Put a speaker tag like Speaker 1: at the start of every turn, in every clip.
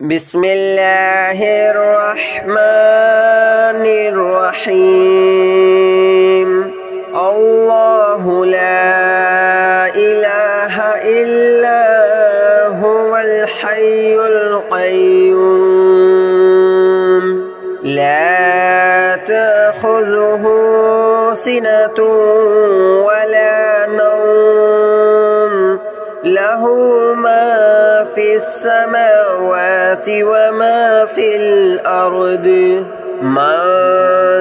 Speaker 1: بسم الله الرحمن الرحيم الله لا إله إلا هو الحي القيوم لا تأخذه سنة ولا نوم له ما في السماوات وما في الأرض من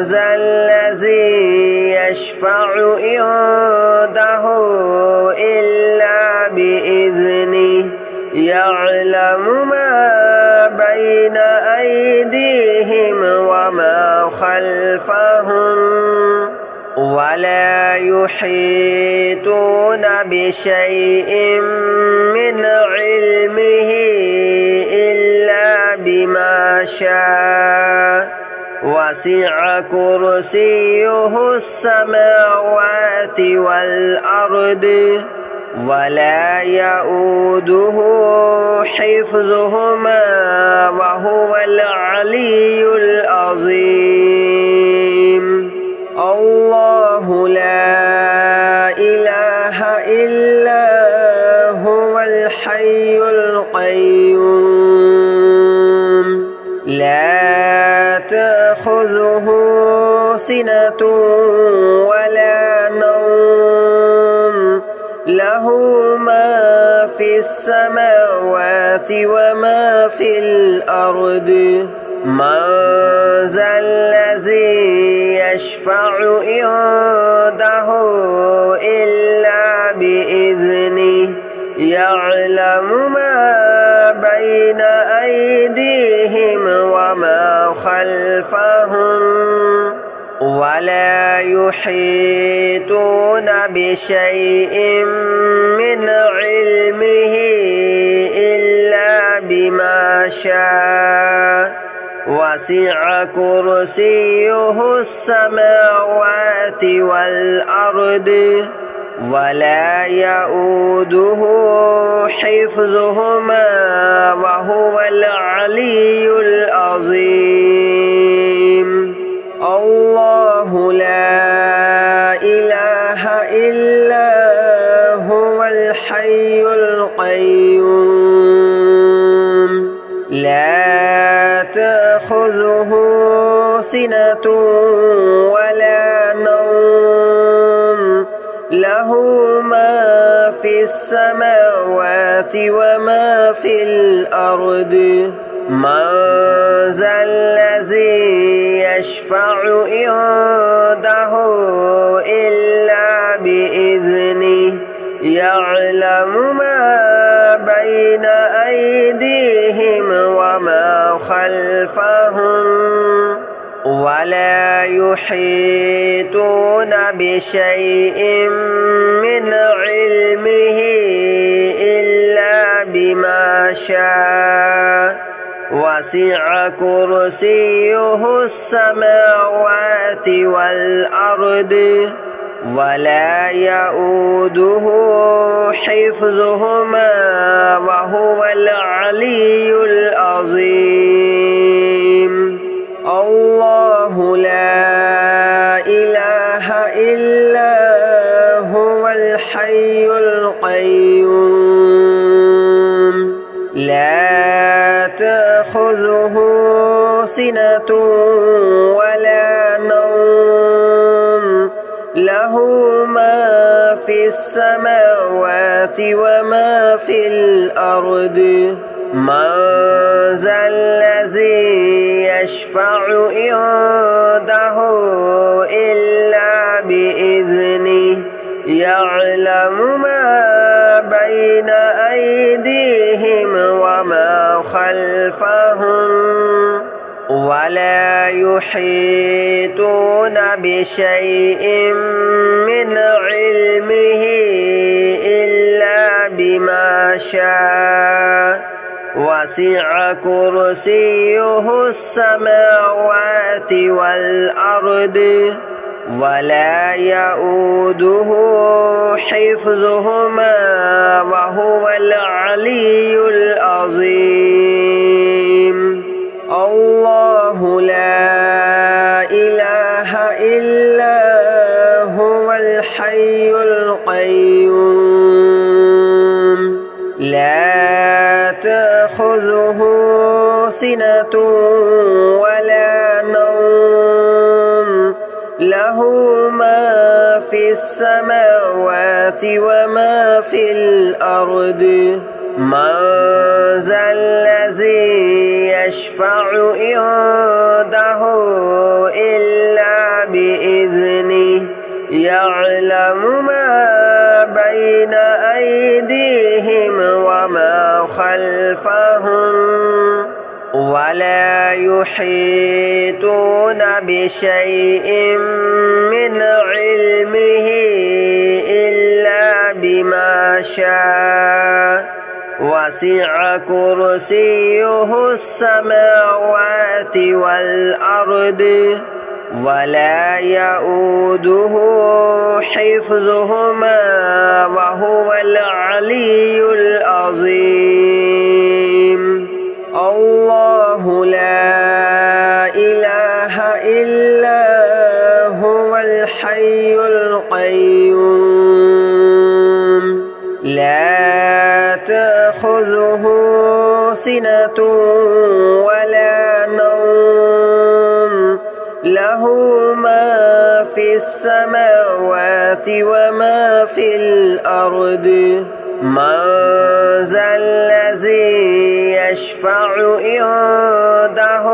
Speaker 1: ذا الذي يشفع عنده إلا بإذنه يعلم ما بين أيديهم وما خلفهم ولا يحيطون بشيء من علمه إلا بما شاء وسع كرسيه السماوات والأرض ولا يؤوده حفظهما وهو العلي العظيم الله لا إله إلا هو الحي القيوم لا تأخذه سنة ولا نوم له ما في السماوات وما في الأرض من ذا الذي يشفع عنده إلا بإذنه يعلم ما بين أيديهم وما خلفهم ولا يحيطون بشيء من علمه إلا بما شاء وسع كرسيه السماوات والأرض ولا يؤوده حفظهما وهو العلي العظيم الله لا إله إلا هو الحي القيوم لا تأخذه سنة ولا نوم له ما في السماوات وما في الأرض من ذا الذي يشفع عنده إلا بإذنه يعلم ما بين أيديهم وما خلفهم ولا يحيطون بشيء من علمه إلا بما شاء وسع كرسيه السماوات والأرض ولا يؤوده حفظهما وهو العلي العظيم الله لا إله إلا هو الحي القيوم لا تأخذه سنة ولا نوم له ما في السماوات وما في الأرض من ذا الذي يشفع عنده إلا بإذنه يعلم ما بين أيديهم وما خلفهم ولا يحيطون بشيء من علمه إلا بما شاء وسع كرسيه السماوات والأرض ولا يؤوده حفظهما وهو العلي العظيم. تأخذه سنة ولا نوم له ما في السماوات وما في الأرض من ذا الذي يشفع عنده إلا بإذنه يعلم ما بين أيديهم وما خلفهم ولا يحيطون بشيء من علمه إلا بما شاء وسع كرسيه السماوات والأرض ولا يؤوده حفظهما وهو العلي العظيم الله لا إله إلا هو الحي القيوم لا تأخذه سنة ولا نوم له ما في السماوات وما في الأرض من ذا الذي يشفع عنده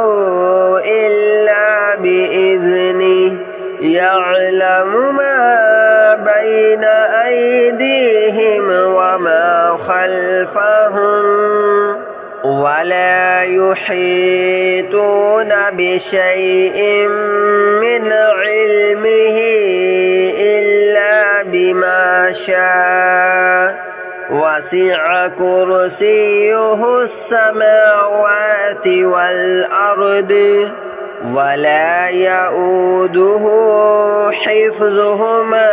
Speaker 1: إلا بإذنه يعلم ما بين أيديهم وما خلفهم ولا يحيطون بشيء من علمه إلا بما شاء وسع كرسيه السماوات والأرض ولا يؤوده حفظهما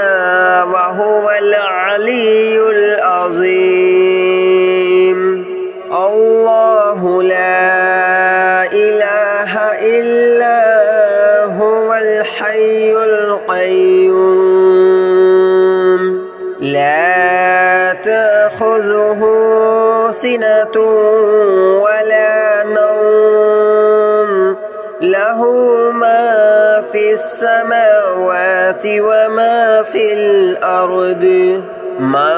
Speaker 1: وهو العلي العظيم الله لا إله إلا هو الحي القيوم لا تأخذه سنة ولا نوم له ما في السماوات وما في الأرض من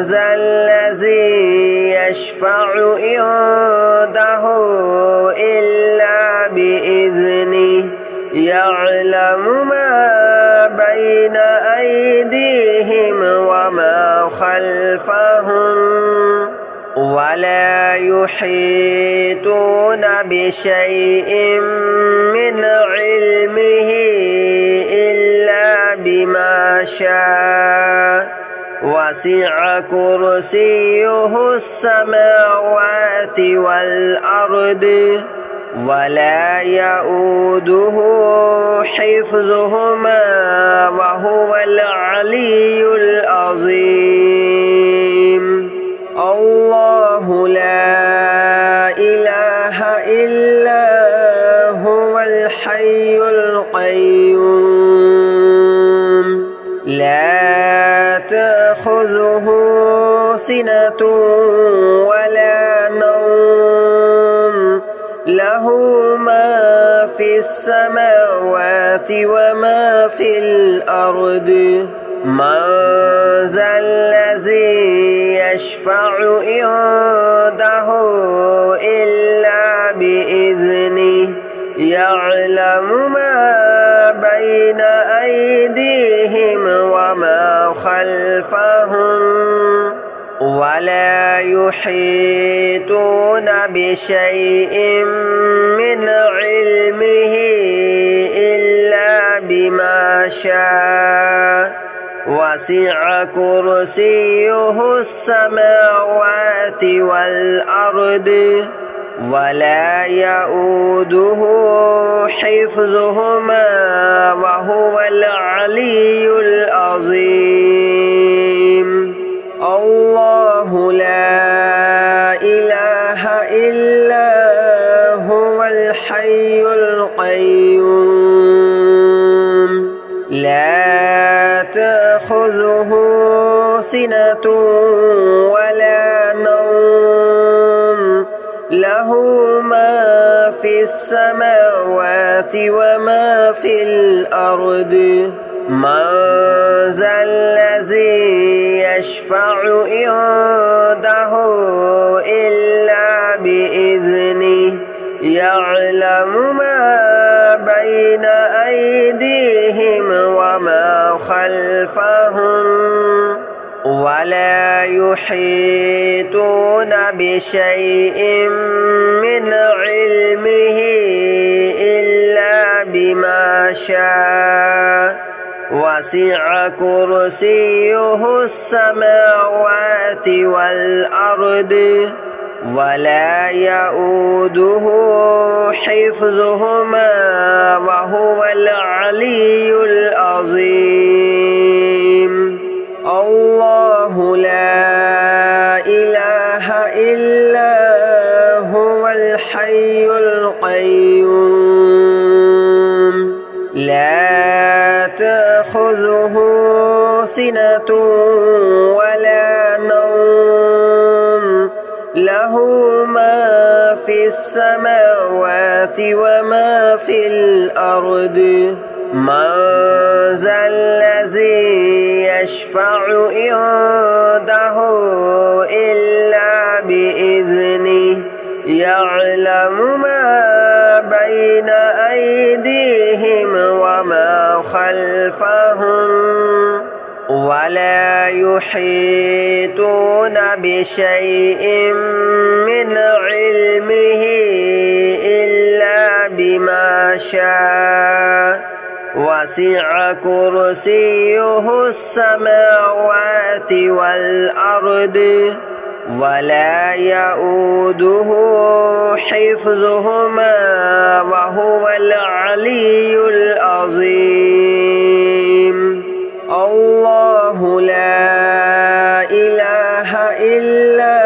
Speaker 1: ذا الذي يشفع عنده إلا بإذنه يعلم ما بين أيديهم وما خلفهم ولا يحيطون بشيء من علمه إلا بما شاء وسع كرسيه السماوات والأرض ولا يؤوده حفظهما وهو العلي العظيم الله لا إله إلا هو الحي القيوم لا تأخذه سنة ولا نوم له ما في السماوات وما في الأرض من ذا الذي يشفع عنده إلا بإذنه يعلم ما بين أيديهم وما خلفهم ولا يحيطون بشيء من علمه إلا بما شاء وسع كرسيه السماوات والأرض ولا يؤوده حفظهما وهو العلي العظيم الله لا إله إلا هو الحي القيوم لا تأخذه سنة ولا نوم له له ما في السماوات وما في الأرض من ذا الذي يشفع عنده إلا بإذنه يعلم ما بين أيديهم وما خلفهم ولا يحيطون بشيء من علمه إلا بما شاء وسع كرسيه السماوات والأرض ولا يؤوده حفظهما وهو العلي العظيم الله لا إله إلا هو الحي القيوم لا تأخذه سنة ولا نوم له ما في السماوات وما في الأرض من ذا الذي يشفع عنده إلا بإذنه يعلم ما بين أيديهم وما خلفهم ولا يحيطون بشيء من علمه إلا بما شاء وسع كرسيه السماوات والأرض ولا يؤوده حفظهما وهو العلي العظيم الله لا إله إلا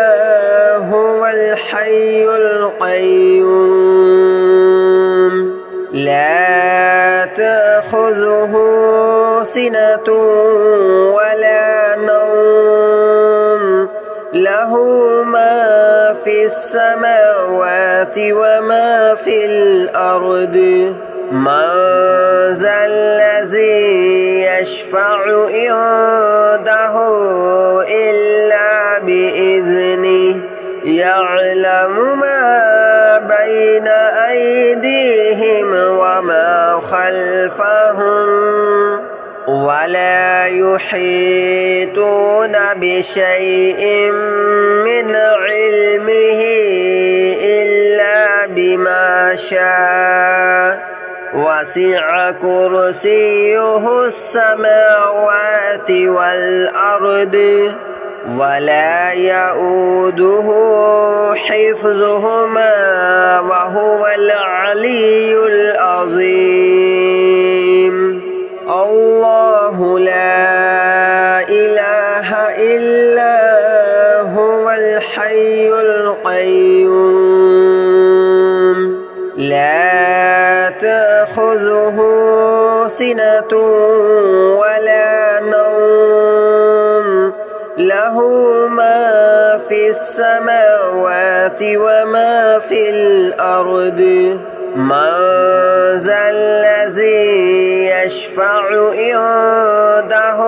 Speaker 1: هو الحي القيوم لا تأخذه سنة ولا نوم له ما في السماوات وما في الأرض من ذا الذي يشفع عنده إلا بإذنه يعلم ما بين أيديهم وما خلفهم ولا يحيطون بشيء من علمه إلا بما شاء وسع كرسيه السماوات والأرض ولا يؤوده حفظهما وهو العلي العظيم الله لا إله إلا هو الحي القيوم لا تأخذه سنة ولا نوم له ما في السماوات وما في الأرض من ذا الذي يشفع عنده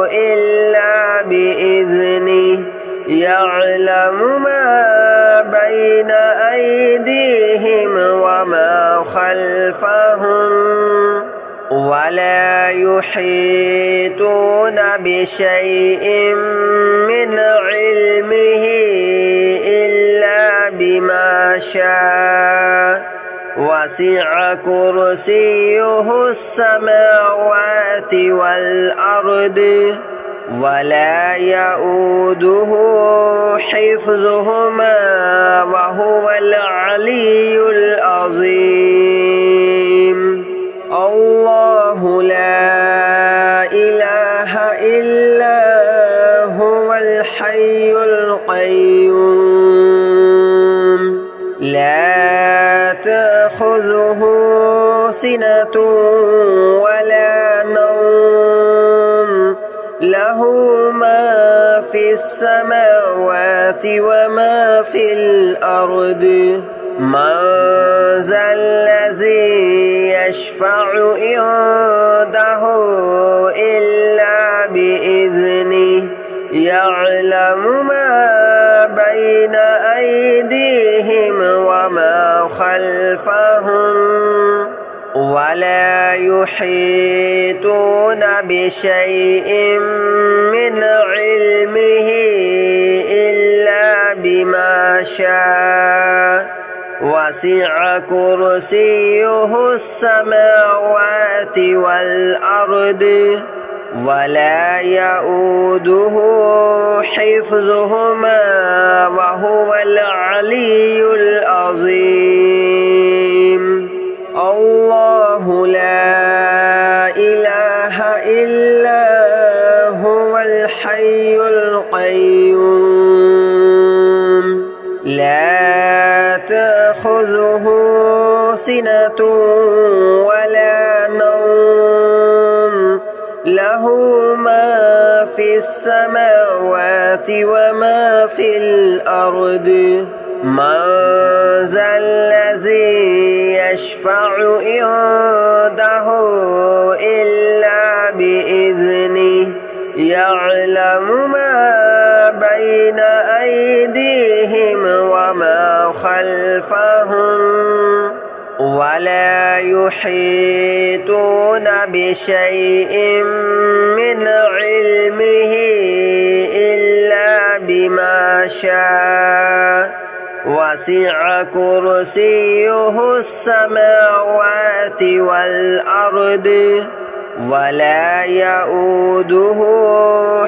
Speaker 1: إلا بإذنه يعلم ما بين أيديهم وما خلفهم ولا يحيطون بشيء من علمه إلا بما شاء وسع كرسيه السماوات والأرض ولا يؤوده حفظهما وهو العلي العظيم الله لا إله إلا هو الحي القيوم لا تأخذه سنة ولا نوم له له ما في السماوات وما في الأرض من ذا الذي يشفع عنده إلا بإذنه يعلم ما بين أيديهم وما خلفهم ولا يحيطون بشيء من علمه إلا بما شاء وسع كرسيه السماوات والأرض ولا يؤوده حفظهما وهو العلي العظيم الله لا إله إلا هو الحي القيوم لا تأخذه سنة ولا نوم له ما في السماوات وما في الأرض من ذا الذي يشفع عنده إلا بإذنه يعلم ما بين أيديهم وما خلفهم ولا يحيطون بشيء من علمه إلا بما شاء وسع كرسيه السماوات والأرض ولا يؤوده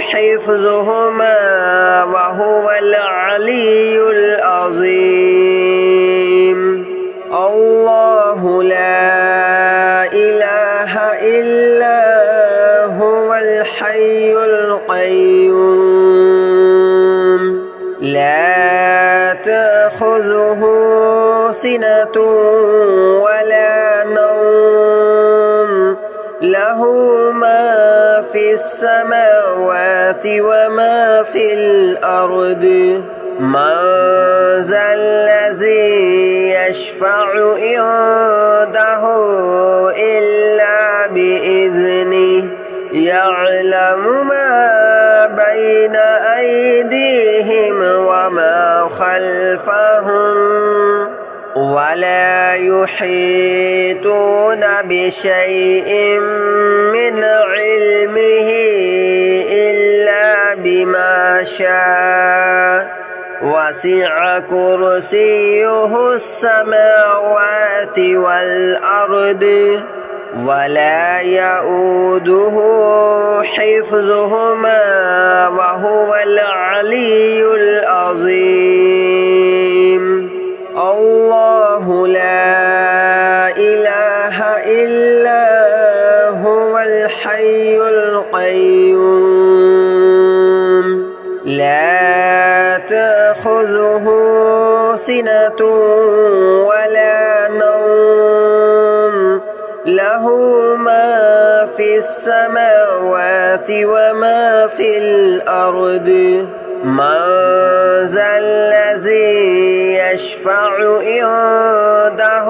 Speaker 1: حفظهما وهو العلي العظيم الله لا إله إلا هو الحي القيوم لا تأخذه سنة ولا نوم له ما في السماوات وما في الأرض من ذا الذي يشفع عنده إلا بإذنه يعلم ما بين أيديهم وما خلفهم ولا يحيطون بشيء من علمه إلا بما شاء وسع كرسيه السماوات والأرض ولا يؤوده حفظهما وهو العلي العظيم الله لا إله إلا هو الحي القيوم لا تأخذه سنة ولا نوم له ما في السماوات وما في الأرض من ذا الذي يشفع عنده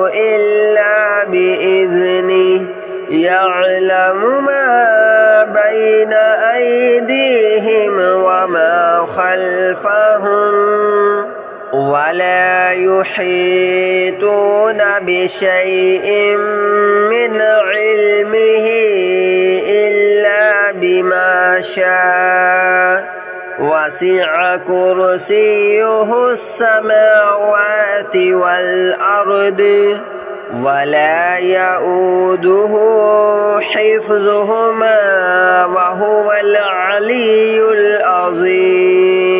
Speaker 1: إلا بإذنه يعلم ما بين أيديهم وما خلفهم ولا يحيطون بشيء من علمه إلا بما شاء وسع كرسيه السماوات والأرض ولا يؤوده حفظهما وهو العلي العظيم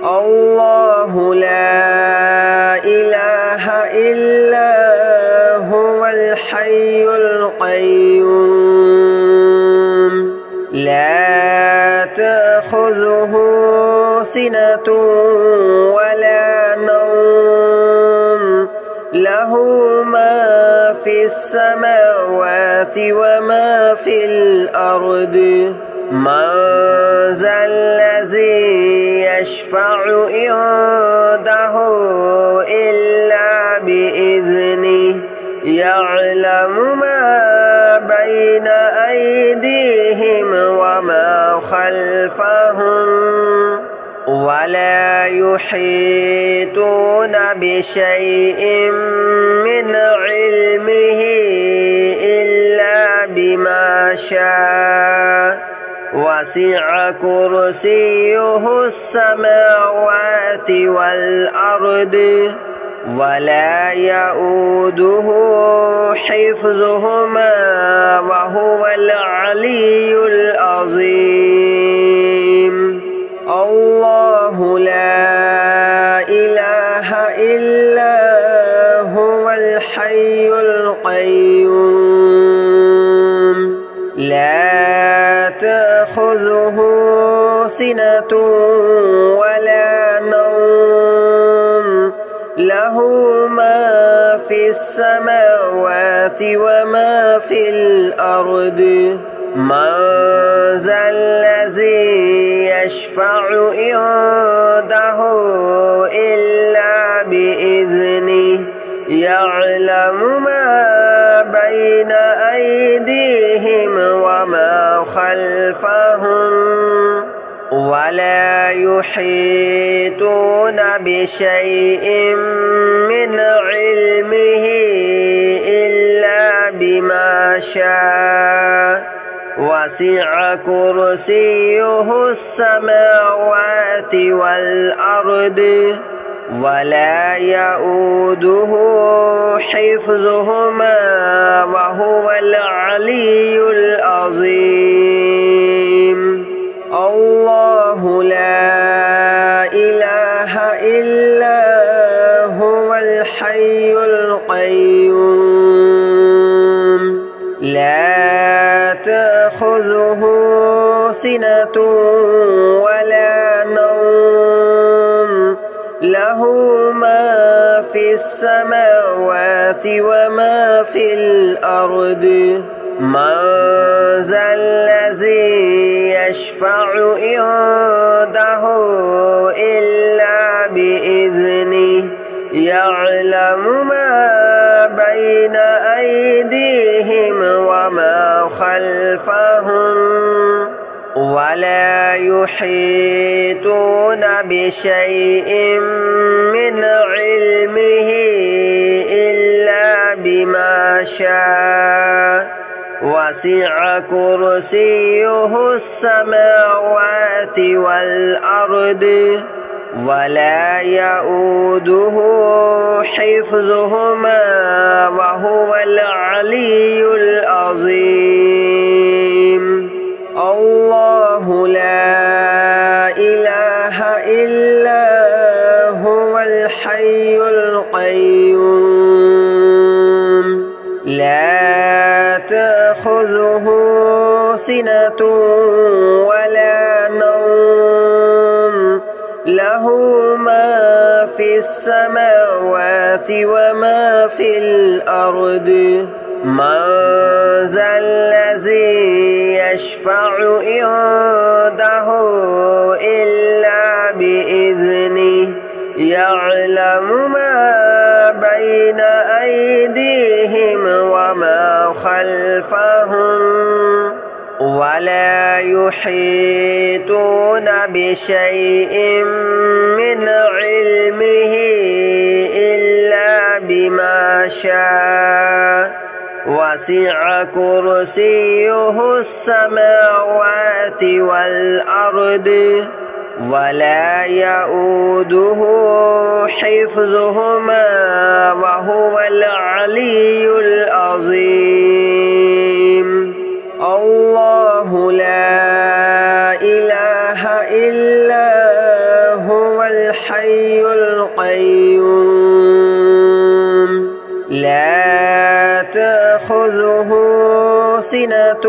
Speaker 1: الله لا إله إلا هو الحي القيوم لا تأخذه سنة ولا نوم له ما في السماوات وما في الأرض من ذا الذي يشفع عنده إلا بإذنه يعلم ما بين أيديهم وما خلفهم ولا يحيطون بشيء من علمه إلا بما شاء وسع كرسيه السماوات والأرض ولا يؤوده حفظهما وهو العلي العظيم الله لا إله إلا هو الحي القيوم لا تأخذه سنة ولا نوم له ما في السماوات وما في الأرض من ذا الذي يشفع عنده إلا بإذنه يعلم ما بين أيديهم وما خلفهم ولا يحيطون بشيء من علمه إلا بما شاء وسع كرسيه السماوات والأرض ولا يؤوده حفظهما وهو العلي العظيم الله لا إله إلا هو الحي القيوم لا تأخذه سنة ولا نوم له ما في السماوات وما في الأرض من ذا الذي يشفع عنده إلا بإذنه يعلم ما بين أيديهم وما خلفهم ولا يحيطون بشيء من علمه إلا بما شاء وسع كرسيه السماوات والأرض ولا يؤوده حفظهما وهو العلي العظيم الله لا إله إلا هو الحي القيوم لا تأخذه سنة ولا نوم له ما في السماوات وما في الأرض من ذا الذي يشفع عنده إلا بإذنه يعلم ما بين أيديهم وما خلفهم ولا يحيطون بشيء من علمه إلا بما شاء وسع كرسيه السماوات والأرض ولا يؤوده حفظهما وهو العلي العظيم الله لا إله إلا هو الحي القيوم لا تأخذه سنة